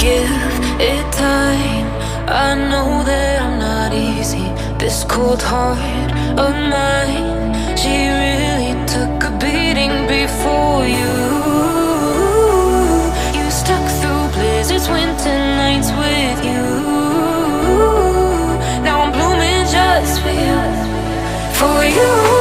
give it time. I know that I'm not easy. This cold heart of mine, she really took a beating before you. You stuck through blizzards, winter nights with you. Now I'm blooming just for you, for you.